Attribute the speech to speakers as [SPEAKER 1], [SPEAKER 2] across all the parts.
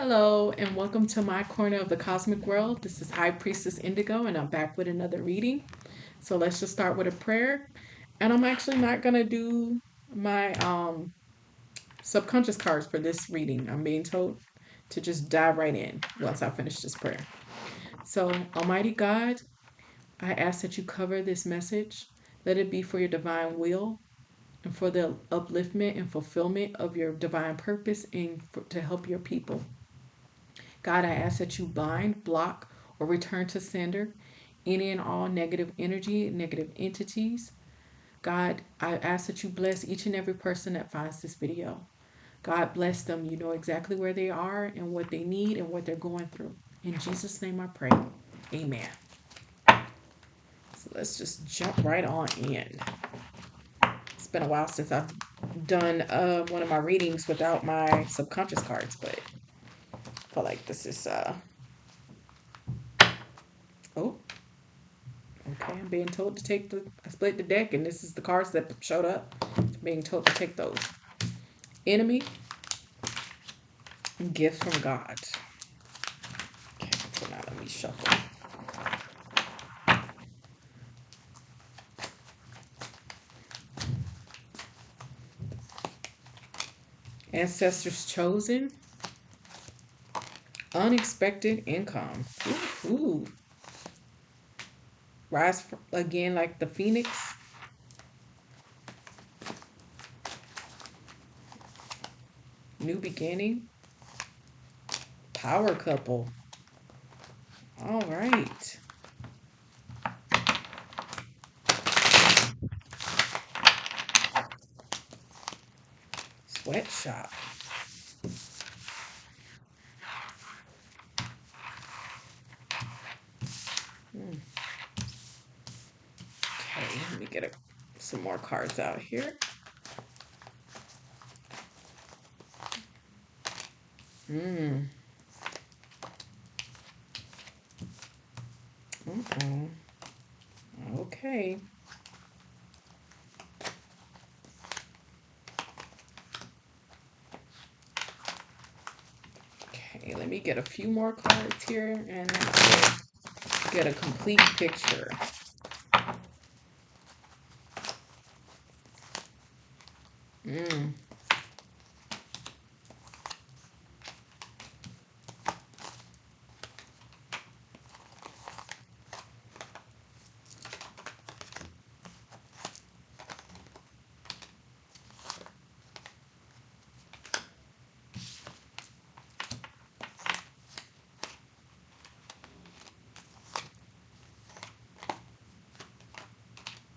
[SPEAKER 1] Hello, and welcome to my corner of the cosmic world. This is High Priestess Indigo, and I'm back with another reading. So let's just start with a prayer. And I'm actually not going to do my subconscious cards for this reading. I'm being told to just dive right in once I finish this prayer. So, Almighty God, I ask that you cover this message. Let it be for your divine will and for the upliftment and fulfillment of your divine purpose and to help your people. God, I ask that you bind, block, or return to sender any and all negative energy, negative entities. God, I ask that you bless each and every person that finds this video. God, bless them. You know exactly where they are and what they need and what they're going through. In Jesus' name I pray. Amen. So let's just jump right on in. It's been a while since I've done one of my readings without my subconscious cards, but I feel like this is oh, okay, I'm being told to take I split the deck, and this is the cards that showed up. I'm being told to take those. Enemy, gift from God. Okay, so now let me shuffle. Ancestors chosen, unexpected income. Ooh. Rise again like the phoenix. New beginning. Power couple. All right. Sweatshop. Okay, let me get some more cards out here. Okay. Okay, let me get a few more cards here and we'll get a complete picture.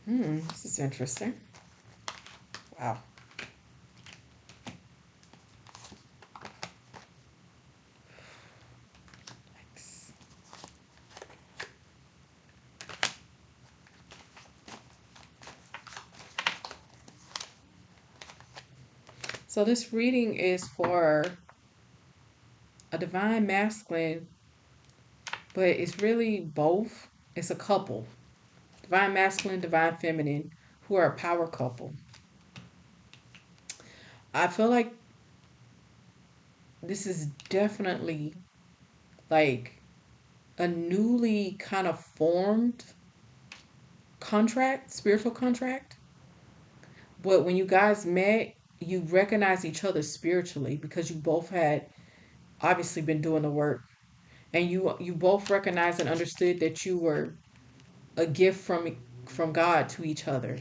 [SPEAKER 1] This is interesting. Wow. Thanks. So this reading is for a divine masculine, but it's really both. It's a couple. Divine masculine, divine feminine, who are a power couple. I feel like this is definitely like a newly kind of formed contract, spiritual contract. But when you guys met, you recognized each other spiritually because you both had obviously been doing the work, and you both recognized and understood that you were a gift from God to each other.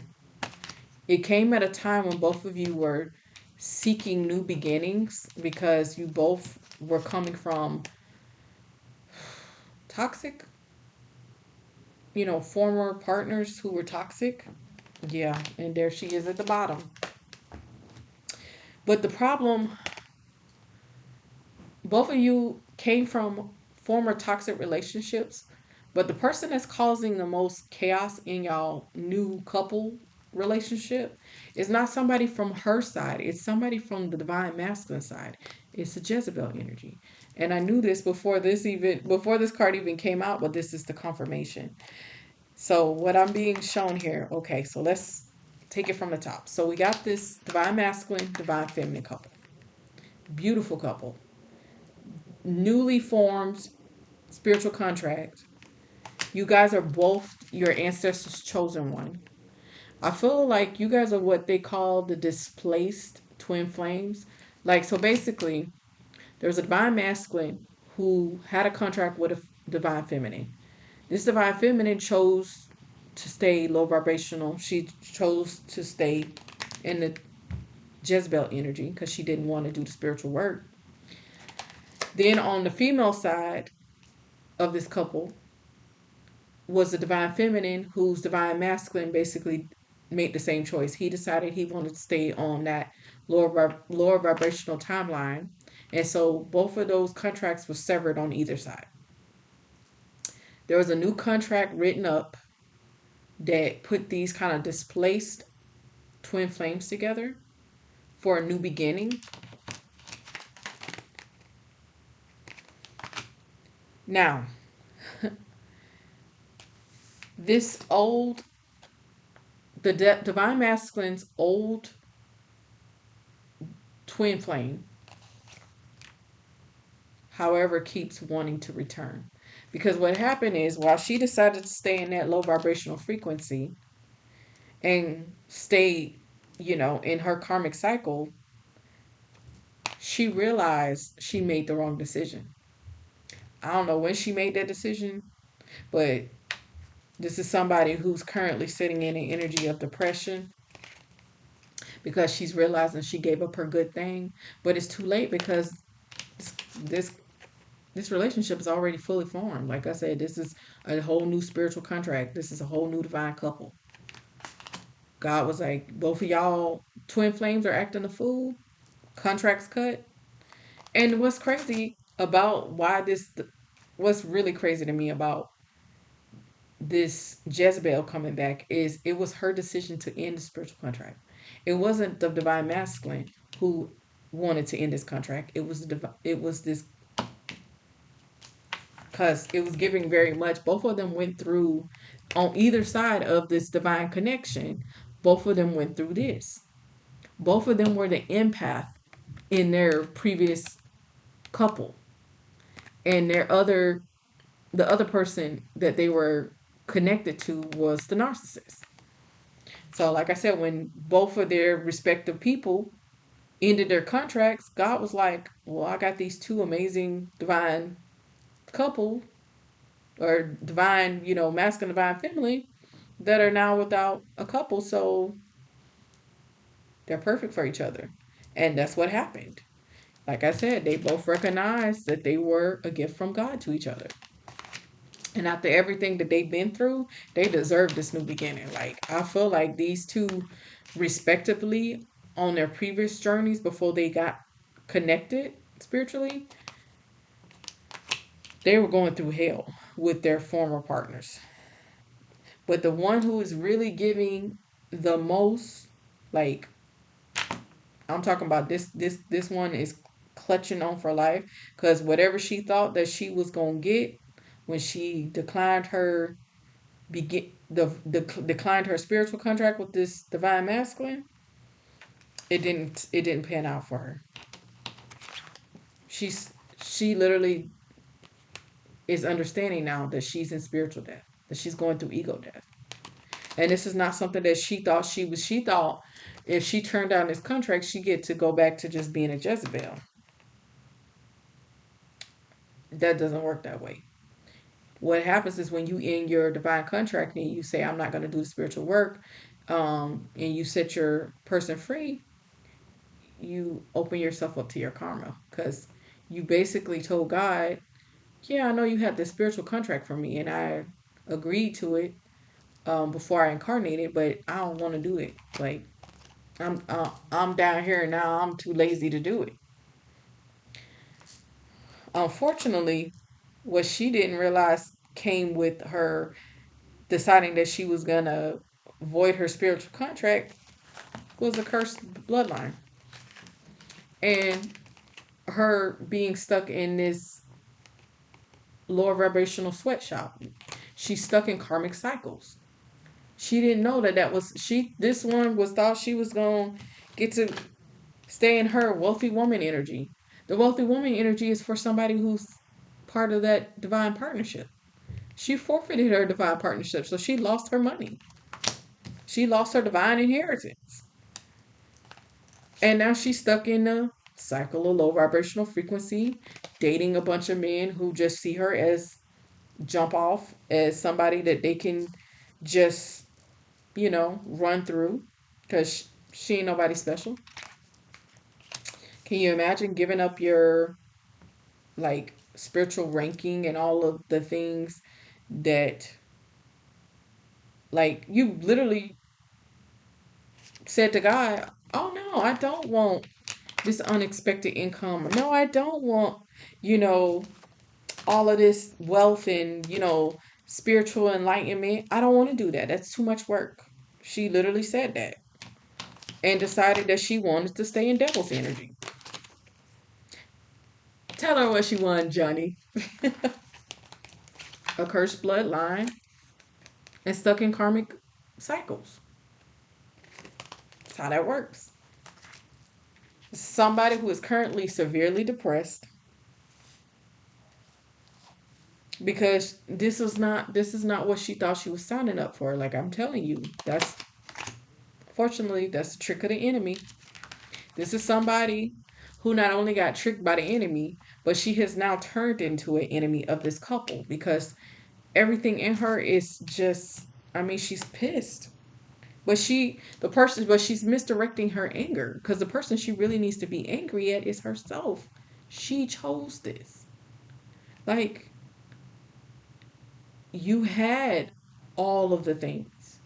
[SPEAKER 1] It came at a time when both of you were seeking new beginnings because you both were coming from toxic, former partners who were toxic. Yeah, and there she is at the bottom. But the problem, both of you came from former toxic relationships, but the person that's causing the most chaos in y'all new couple relationship is not somebody from her side. It's somebody from the divine masculine side. It's the Jezebel energy. And I knew this before this card even came out, but this is the confirmation. So what I'm being shown here, okay, so let's take it from the top. So we got this divine masculine, divine feminine couple. Beautiful couple. newly formed spiritual contract. You guys are both your ancestors' chosen one. I feel like you guys are what they call the displaced twin flames. Like, so basically, there's a divine masculine who had a contract with a divine feminine. This divine feminine chose to stay low vibrational. She chose to stay in the Jezebel energy because she didn't want to do the spiritual work. Then on the female side of this couple was the divine feminine whose divine masculine basically made the same choice. He decided he wanted to stay on that lower vibrational timeline. And so both of those contracts were severed on either side. There was a new contract written up that put these kind of displaced twin flames together for a new beginning. Now, this old, divine masculine's old twin flame, however, keeps wanting to return. Because what happened is, while she decided to stay in that low vibrational frequency and stay, in her karmic cycle, she realized she made the wrong decision. I don't know when she made that decision, but this is somebody who's currently sitting in an energy of depression because she's realizing she gave up her good thing, but it's too late because this this relationship is already fully formed. Like I said, this is a whole new spiritual contract. This is a whole new divine couple. God was like, both of y'all twin flames are acting a fool. Contracts cut. And what's really crazy to me about this Jezebel coming back is it was her decision to end the spiritual contract. It wasn't the divine masculine who wanted to end this contract. It was this, because it was giving very much. Both of them went through, on either side of this divine connection. Both of them went through this. Both of them were the empath in their previous couple, and the other person that they were connected to was the narcissist. So, like I said, when both of their respective people ended their contracts, God was like, well, I got these two amazing divine couple, or divine, masculine, divine, feminine, that are now without a couple. So they're perfect for each other. And that's what happened. Like I said, they both recognized that they were a gift from God to each other. And after everything that they've been through, they deserve this new beginning. Like, I feel like these two, respectively, on their previous journeys before they got connected spiritually, they were going through hell with their former partners. But the one who is really giving the most, like, I'm talking about this one is clutching on for life, because whatever she thought that she was gonna get when she declined her declined her spiritual contract with this divine masculine, it didn't pan out for her. She literally is understanding now that she's in spiritual death, that she's going through ego death. And this is not something that she thought she was. She thought if she turned down this contract, she get to go back to just being a Jezebel. That doesn't work that way. What happens is when you end your divine contract and you say, I'm not going to do the spiritual work, and you set your person free, you open yourself up to your karma, because you basically told God, yeah, I know you had this spiritual contract for me and I agreed to it, before I incarnated, but I don't want to do it. Like, I'm down here and now I'm too lazy to do it. Unfortunately, what she didn't realize came with her deciding that she was gonna void her spiritual contract was a cursed bloodline, and her being stuck in this lower vibrational sweatshop. She's stuck in karmic cycles. She didn't know that was she. This one was thought she was gonna get to stay in her wealthy woman energy. The wealthy woman energy is for somebody who's part of that divine partnership. She forfeited her divine partnership, so she lost her money. She lost her divine inheritance. And now she's stuck in a cycle of low vibrational frequency, dating a bunch of men who just see her as jump off, as somebody that they can just, run through because she ain't nobody special. Can you imagine giving up your like spiritual ranking and all of the things that like you literally said to God, "Oh no, I don't want this unexpected income. No, I don't want, you know, all of this wealth and, spiritual enlightenment. I don't want to do that. That's too much work." She literally said that and decided that she wanted to stay in devil's energy. Tell her what she wanted, Johnny. A cursed bloodline and stuck in karmic cycles. That's how that works. Somebody who is currently severely depressed because this is not what she thought she was signing up for. Like I'm telling you, that's fortunately that's the trick of the enemy. This is somebody who not only got tricked by the enemy, but she has now turned into an enemy of this couple because everything in her is just, I mean, she's pissed. But she's misdirecting her anger because the person she really needs to be angry at is herself. She chose this. Like, you had all of the things.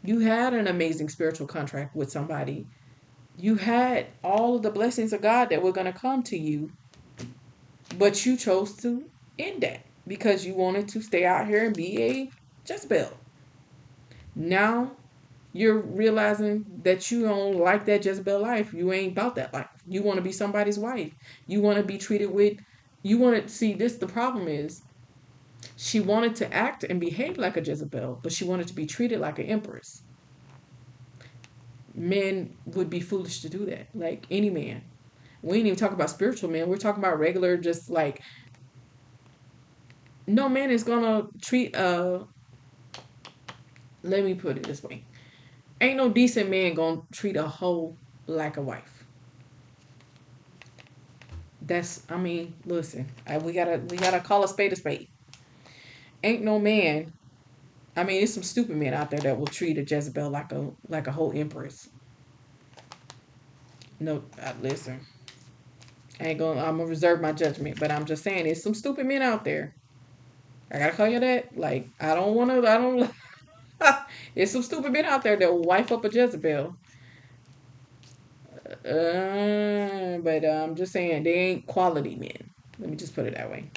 [SPEAKER 1] You had an amazing spiritual contract with somebody. You had all of the blessings of God that were going to come to you, but you chose to end that because you wanted to stay out here and be a Jezebel. Now you're realizing that you don't like that Jezebel life. You ain't about that life. You want to be somebody's wife. You want to be treated with, you want to see this. The problem is she wanted to act and behave like a Jezebel, but she wanted to be treated like an empress. Men would be foolish to do that. Like any man. We ain't even talk about spiritual men. We're talking about regular, just like no man is gonna treat let me put it this way. Ain't no decent man gonna treat a hoe like a wife. That's I mean, listen, we gotta call a spade a spade. Ain't no man. I mean, there's some stupid men out there that will treat a Jezebel like a whole empress. No, listen. I'm gonna reserve my judgment, but I'm just saying, there's some stupid men out there. I gotta call you that. Like, I don't. There's some stupid men out there that will wife up a Jezebel. But I'm just saying, they ain't quality men. Let me just put it that way.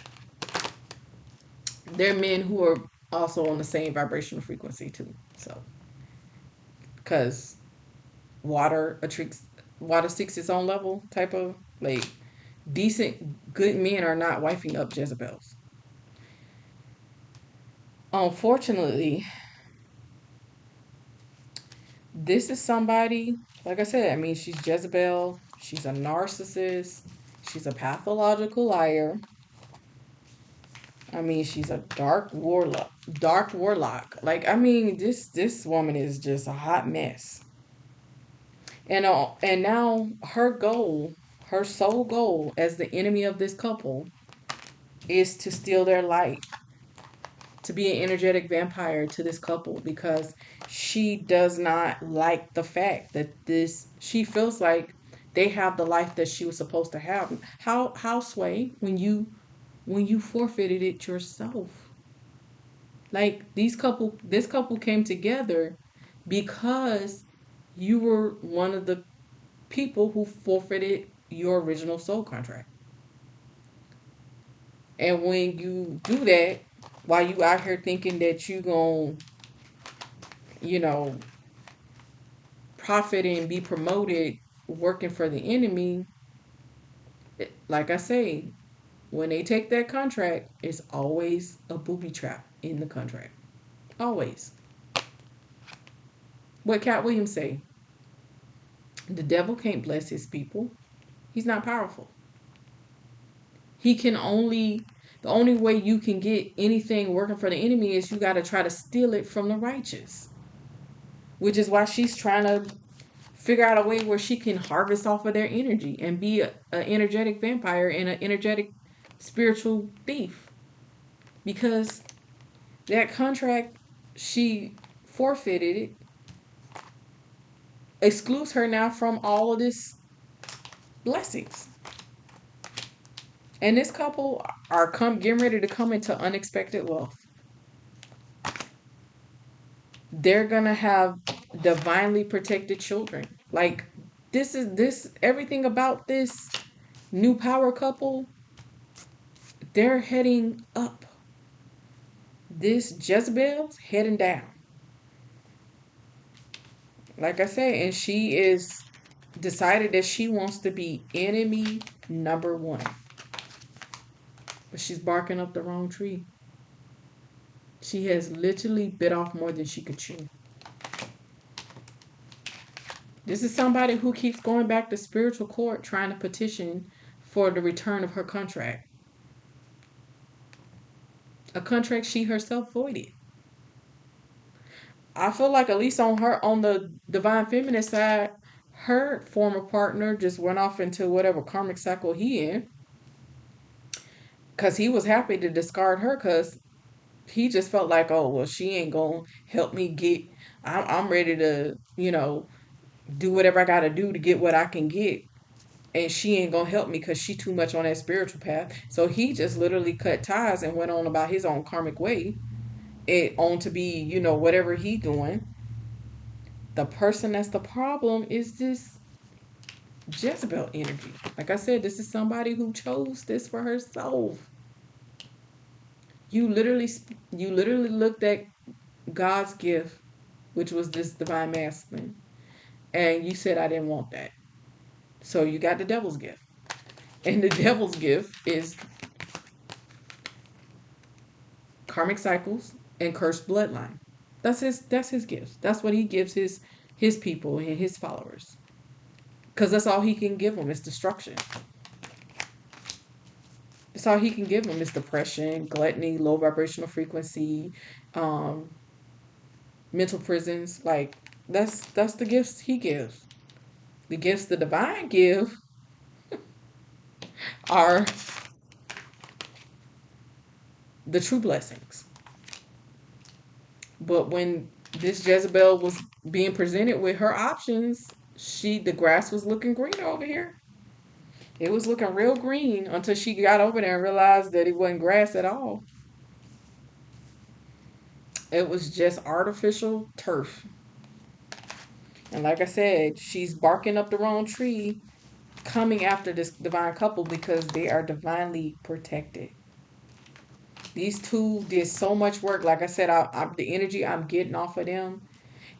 [SPEAKER 1] They're men who are also on the same vibrational frequency too. So, because water attracts, water seeks its own level type of like decent, good men are not wifing up Jezebels. Unfortunately, this is somebody, like I said, I mean, she's Jezebel, she's a narcissist, she's a pathological liar. I mean, she's a dark warlock. Dark warlock. Like, I mean, this woman is just a hot mess. And now her goal, her sole goal as the enemy of this couple is to steal their light, to be an energetic vampire to this couple because she does not like the fact that this she feels like they have the life that she was supposed to have. How sway when you forfeited it yourself. Like this couple came together because you were one of the people who forfeited your original soul contract. And when you do that, while you out here thinking that you gonna, you know, profit and be promoted working for the enemy, like I say, when they take that contract, it's always a booby trap in the contract. Always. What Cat Williams say? The devil can't bless his people. He's not powerful. He can only, the only way you can get anything working for the enemy is you got to try to steal it from the righteous, which is why she's trying to figure out a way where she can harvest off of their energy and be an energetic vampire and an energetic spiritual thief. Because that contract she forfeited it excludes her now from all of this blessings. And this couple are getting ready to come into unexpected wealth. They're gonna have divinely protected children. Like, this everything about this new power couple, they're heading up. This Jezebel's heading down. Like I said, and she is decided that she wants to be enemy number one. But she's barking up the wrong tree. She has literally bit off more than she could chew. This is somebody who keeps going back to spiritual court trying to petition for the return of her contract. A contract she herself voided. I feel like, at least on the divine feminine side, her former partner just went off into whatever karmic cycle he in, because he was happy to discard her, because he just felt like, oh well, she ain't gonna help me get. I'm ready to do whatever I gotta do to get what I can get, and she ain't gonna help me because she too much on that spiritual path. So he just literally cut ties and went on about his own karmic way, it on to be whatever he doing. The person that's the problem is this Jezebel energy. Like I said, this is somebody who chose this for herself. You literally, you literally looked at God's gift, which was this divine masculine, and you said, I didn't want that. So you got the devil's gift. And the devil's gift is karmic cycles and cursed bloodline. That's his gift. That's what he gives his people and his followers. Because that's all he can give them is destruction. That's all he can give them is depression, gluttony, low vibrational frequency, um, mental prisons. Like, that's the gifts he gives. The gifts the divine give are the true blessings. But when this Jezebel was being presented with her options, the grass was looking green over here. It was looking real green until she got over there and realized that it wasn't grass at all. It was just artificial turf. And like I said, she's barking up the wrong tree, coming after this divine couple because they are divinely protected. These two did so much work. Like I said, the energy I'm getting off of them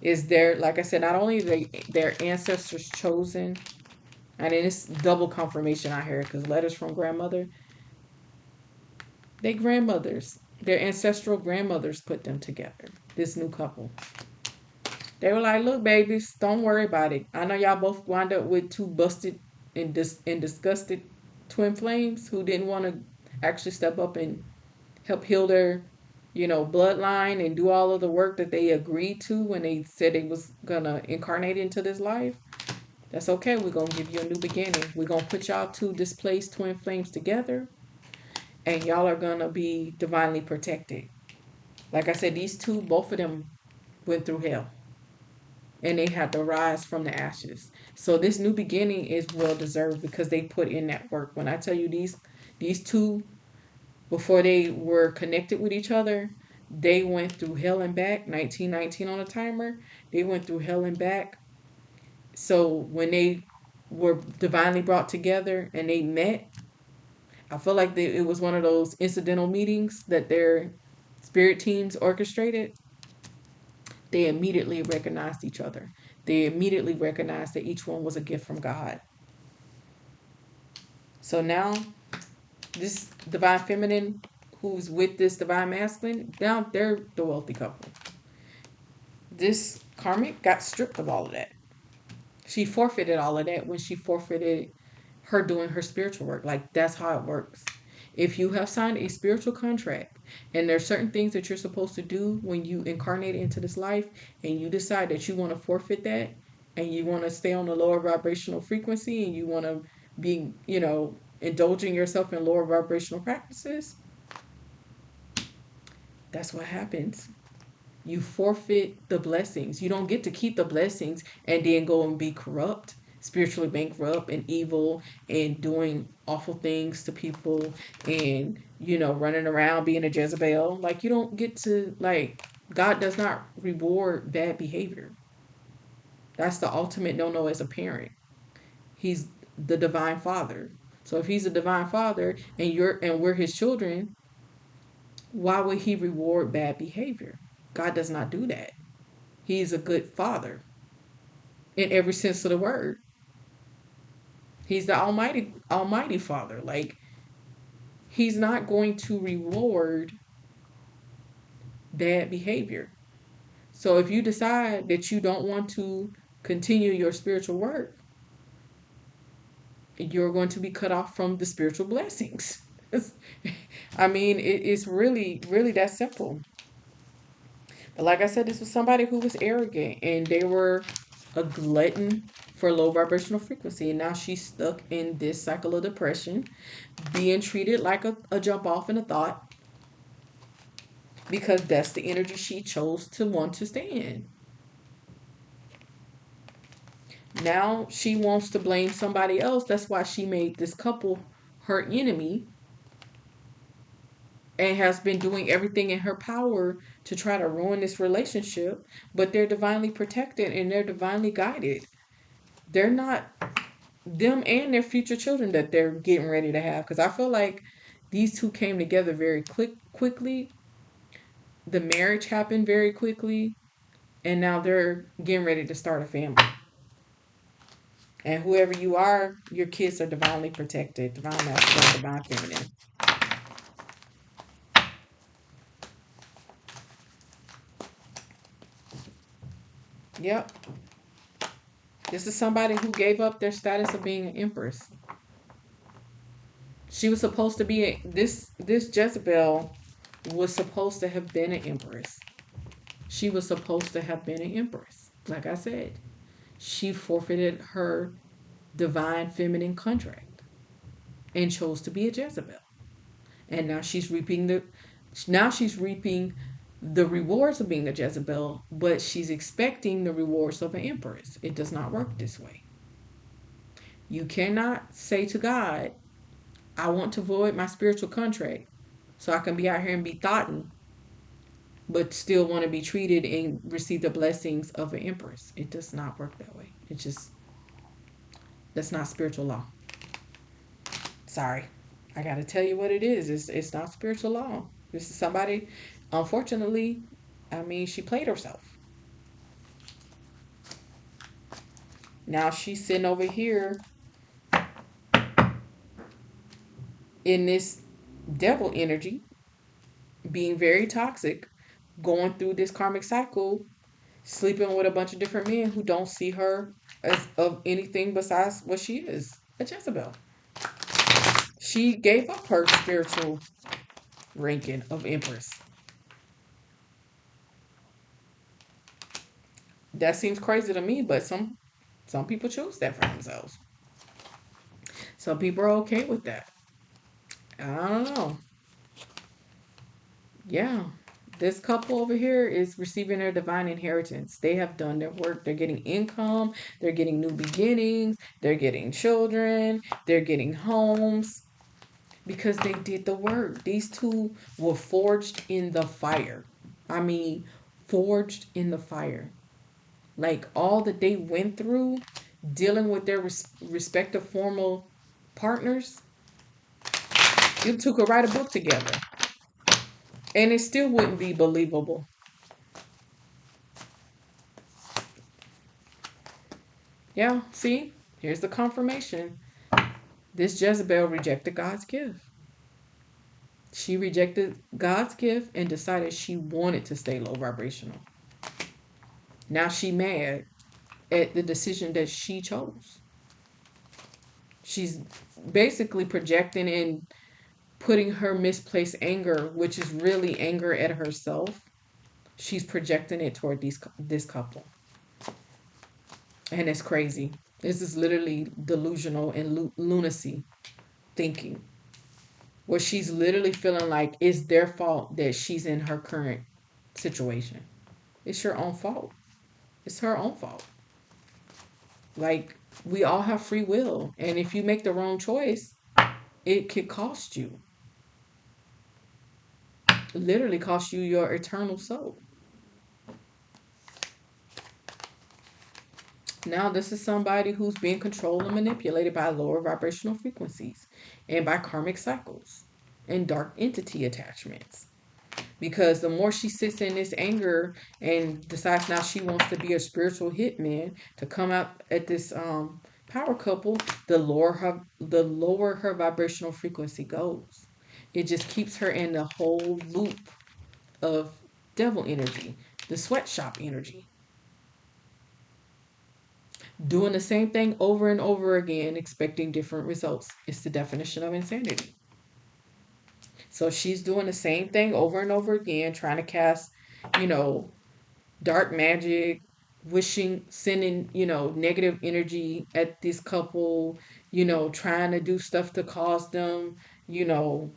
[SPEAKER 1] is like I said, not only their ancestors chosen, and then it's double confirmation I heard, because letters from grandmother, their ancestral grandmothers put them together, this new couple. They were like, look, babies, don't worry about it. I know y'all both wound up with two busted and disgusted twin flames who didn't want to actually step up and help heal their, bloodline and do all of the work that they agreed to when they said they was gonna incarnate into this life. That's okay. We're gonna give you a new beginning. We're gonna put y'all two displaced twin flames together, and y'all are gonna be divinely protected. Like I said, these two, both of them went through hell, and they had to rise from the ashes. So this new beginning is well deserved because they put in that work. When I tell you these two, before they were connected with each other, they went through hell and back. 1919 on a timer. They went through hell and back. So when they were divinely brought together and they met, I feel like it was one of those incidental meetings that their spirit teams orchestrated. They immediately recognized each other. They immediately recognized that each one was a gift from God. So now, this divine feminine who's with this divine masculine, now they're the wealthy couple. This karmic got stripped of all of that. She forfeited all of that when she forfeited her doing her spiritual work. Like, that's how it works. If you have signed a spiritual contract and there's certain things that you're supposed to do when you incarnate into this life and you decide that you want to forfeit that and you want to stay on the lower vibrational frequency and you want to be, indulging yourself in lower vibrational practices, that's what happens. You forfeit the blessings. You don't get to keep the blessings and then go and be corrupt, spiritually bankrupt and evil and doing awful things to people and, running around being a Jezebel. Like, you don't get to, like, God does not reward bad behavior. That's the ultimate no-no as a parent. He's the divine father. So if he's a divine father and we're his children, why would he reward bad behavior? God does not do that. He's a good father in every sense of the word. He's the almighty father. Like, he's not going to reward bad behavior. So if you decide that you don't want to continue your spiritual work, you're going to be cut off from the spiritual blessings. I mean, it's really, really that simple. But like I said, this was somebody who was arrogant and they were a glutton for low vibrational frequency. And now she's stuck in this cycle of depression, being treated like a jump off in a thought because that's the energy she chose to want to stay in. Now she wants to blame somebody else. That's why she made this couple her enemy and has been doing everything in her power to try to ruin this relationship. But they're divinely protected and they're divinely guided. They're not them and their future children that they're getting ready to have. Because I feel like these two came together very quickly. The marriage happened very quickly. And now they're getting ready to start a family. And whoever you are, your kids are divinely protected. Divine masculine, divine feminine. Yep. This is somebody who gave up their status of being an empress. She was supposed to be this Jezebel was supposed to have been an empress. She was supposed to have been an empress. Like I said, she forfeited her divine feminine contract and chose to be a Jezebel. And now she's reaping the rewards of being a Jezebel, but she's expecting the rewards of an empress. It does not work this way. You cannot say to God, I want to void my spiritual contract so I can be out here and be thoughtin', but still want to be treated and receive the blessings of an empress. It does not work that way. That's not spiritual law. Sorry. I got to tell you what it is. It's not spiritual law. This is somebody, unfortunately, I mean, she played herself. Now she's sitting over here in this devil energy, being very toxic, going through this karmic cycle, sleeping with a bunch of different men who don't see her as of anything besides what she is, a Jezebel. She gave up her spiritual ranking of empress. That seems crazy to me, but some people choose that for themselves. Some people are okay with that. I don't know. Yeah. This couple over here is receiving their divine inheritance. They have done their work. They're getting income. They're getting new beginnings. They're getting children. They're getting homes because they did the work. These two were forged in the fire. I mean, forged in the fire. Like all that they went through dealing with their respective formal partners, you two could write a book together and it still wouldn't be believable. Yeah, see, here's the confirmation. This Jezebel rejected God's gift. She rejected God's gift and decided she wanted to stay low vibrational. Now she mad at the decision that she chose. She's basically projecting and putting her misplaced anger, which is really anger at herself, she's projecting it toward this couple. And it's crazy. This is literally delusional and lunacy thinking, where she's literally feeling like it's their fault that she's in her current situation. It's your own fault. It's her own fault. Like, we all have free will. And if you make the wrong choice, it could cost you. Literally cost you your eternal soul. Now, this is somebody who's being controlled and manipulated by lower vibrational frequencies and by karmic cycles and dark entity attachments. Because the more she sits in this anger and decides now she wants to be a spiritual hitman to come out at this power couple, the lower her vibrational frequency goes. It just keeps her in the whole loop of devil energy, the sweatshop energy, doing the same thing over and over again, expecting different results. It's the definition of insanity. So she's doing the same thing over and over again, trying to cast, you know, dark magic, wishing, sending, negative energy at this couple, trying to do stuff to cause them, you know,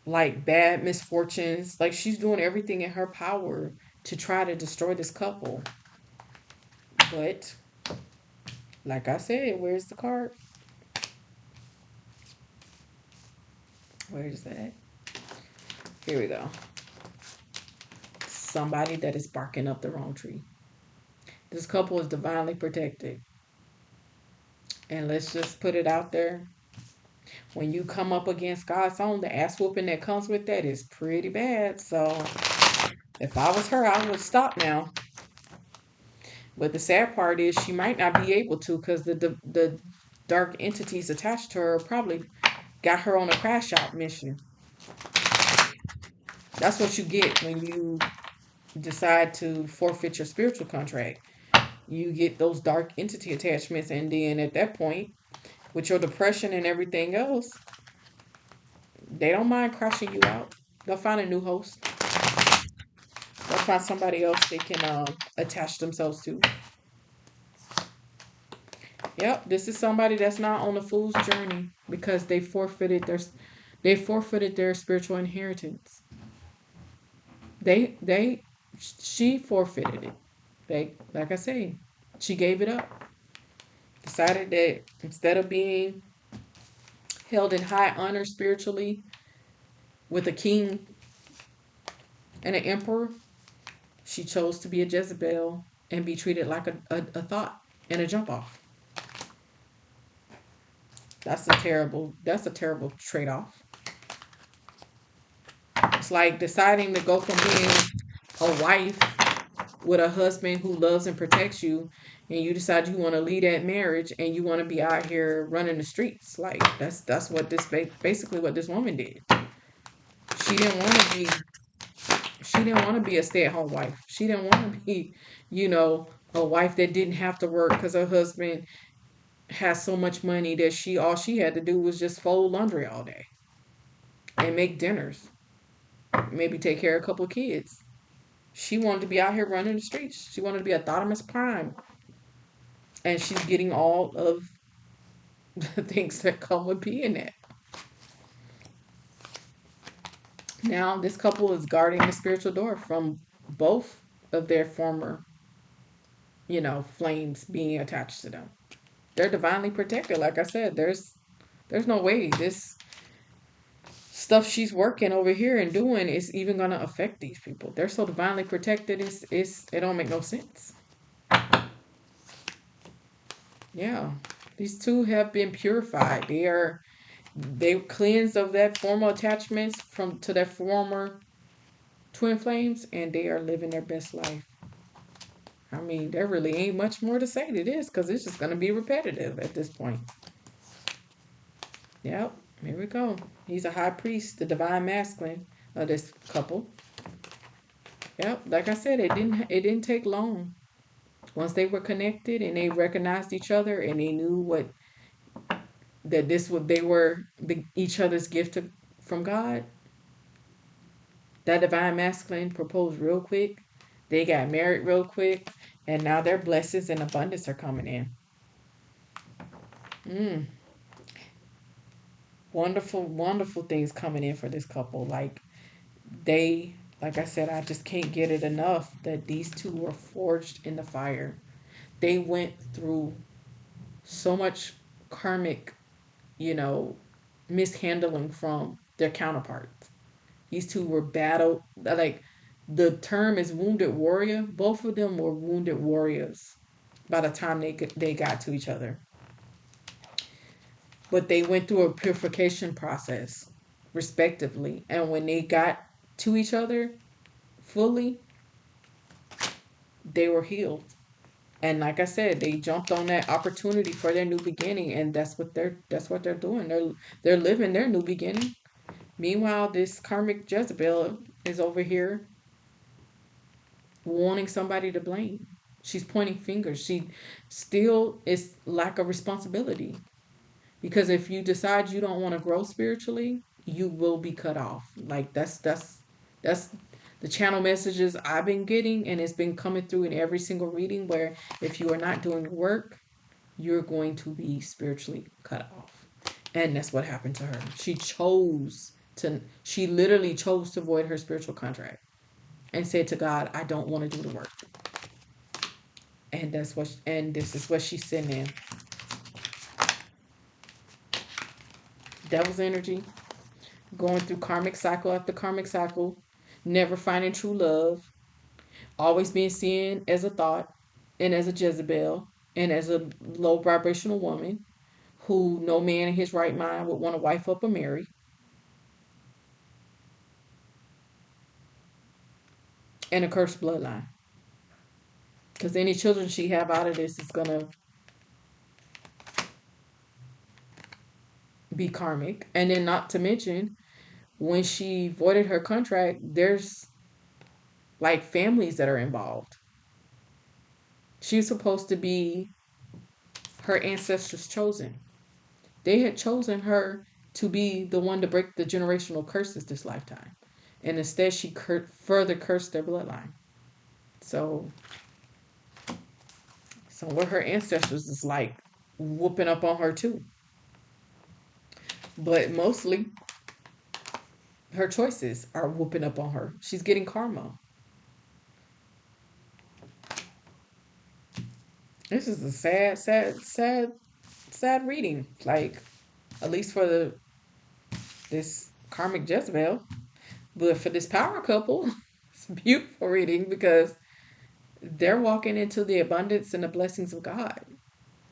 [SPEAKER 1] like bad misfortunes. Like, she's doing everything in her power to try to destroy this couple. But, like I said, where's the card? Where is that? Here we go. Somebody that is barking up the wrong tree. This couple is divinely protected. And let's just put it out there. When you come up against God's own, the ass whooping that comes with that is pretty bad. So if I was her, I would stop now. But the sad part is she might not be able to, because the dark entities attached to her probably got her on a crash out mission. That's what you get when you decide to forfeit your spiritual contract. You get those dark entity attachments, and then at that point, with your depression and everything else, they don't mind crashing you out. They'll find a new host. They'll find somebody else they can attach themselves to. Yep, this is somebody that's not on the fool's journey because they forfeited their spiritual inheritance. She forfeited it. Like I say, she gave it up. Decided that instead of being held in high honor spiritually with a king and an emperor, she chose to be a Jezebel and be treated like a thought and a jump off. That's a terrible trade off. It's like deciding to go from being a wife with a husband who loves and protects you, and you decide you want to lead that marriage and you want to be out here running the streets. Like, that's what this basically what this woman did. She didn't want to be she didn't want to be a stay-at-home wife. She didn't want to be, a wife that didn't have to work because her husband has so much money that all she had to do was just fold laundry all day and make dinners, maybe take care of a couple of kids. She wanted to be out here running the streets. She wanted to be a Thottimus Prime, and she's getting all of the things that come with being that. Now, this couple is guarding the spiritual door from both of their former, flames being attached to them. They're divinely protected. Like I said, there's no way this stuff she's working over here and doing is even gonna affect these people. They're so divinely protected. It don't make no sense. Yeah, these two have been purified. They cleansed of that former attachments from to their former twin flames, and they are living their best life. I mean, there really ain't much more to say to this because it's just gonna be repetitive at this point. Yep, here we go. He's a high priest, the divine masculine of this couple. Yep, like I said, it didn't take long. Once they were connected and they recognized each other and they knew what that they were each other's gift from God. That divine masculine proposed real quick. They got married real quick, and now their blessings and abundance are coming in. Mm, wonderful, wonderful things coming in for this couple. They, like I said, I just can't get it enough that these two were forged in the fire. They went through so much karmic, you know, mishandling from their counterparts. These two were battled. Like the term is wounded warrior. Both of them were wounded warriors by the time they got to each other. But they went through a purification process, respectively. And when they got to each other fully, they were healed. And like I said, they jumped on that opportunity for their new beginning, and that's what they're doing. They're living their new beginning. Meanwhile, this karmic Jezebel is over here wanting somebody to blame. She's pointing fingers. She still is lack of responsibility. Because if you decide you don't want to grow spiritually, you will be cut off. Like that's the channel messages I've been getting, and it's been coming through in every single reading where if you are not doing the work, you're going to be spiritually cut off. And that's what happened to her. She literally chose to void her spiritual contract and said to God, I don't want to do the work. And this is what she's sitting in. Devil's energy, going through karmic cycle after karmic cycle, never finding true love, always being seen as a thought and as a Jezebel and as a low vibrational woman who no man in his right mind would want to wife up or marry, and a cursed bloodline. Because any children she have out of this is gonna be karmic. And then not to mention, when she voided her contract, there's like families that are involved. She's supposed to be her ancestors chosen. They had chosen her to be the one to break the generational curses this lifetime. And instead, she further cursed their bloodline. So, some of her ancestors is like whooping up on her too. But mostly, her choices are whooping up on her. She's getting karma. This is a sad, sad, sad, sad reading. Like, at least for this karmic Jezebel. But for this power couple, it's a beautiful reading because they're walking into the abundance and the blessings of God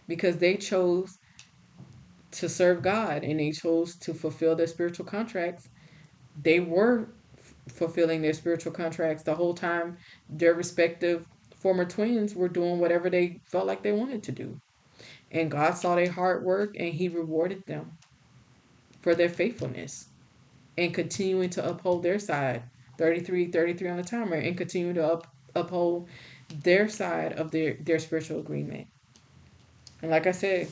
[SPEAKER 1] because they chose to serve God and they chose to fulfill their spiritual contracts. They were fulfilling their spiritual contracts the whole time their respective former twins were doing whatever they felt like they wanted to do. And God saw their hard work and he rewarded them for their faithfulness and continuing to uphold their side. 33 on the timer, and continue to uphold their side of their spiritual agreement. And like I said,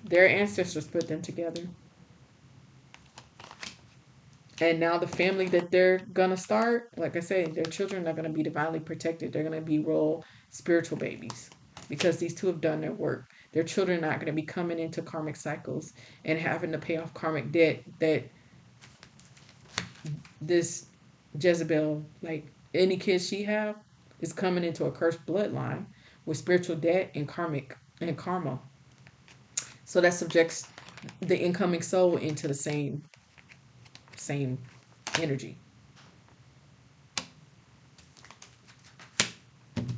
[SPEAKER 1] their ancestors put them together. And now the family that they're gonna start, like I say, their children are gonna be divinely protected. They're gonna be royal spiritual babies because these two have done their work. Their children are not gonna be coming into karmic cycles and having to pay off karmic debt that this Jezebel, like any kids she have, is coming into a cursed bloodline with spiritual debt and karma. So that subjects the incoming soul into the same energy.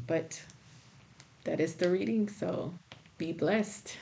[SPEAKER 1] But that is the reading, so be blessed.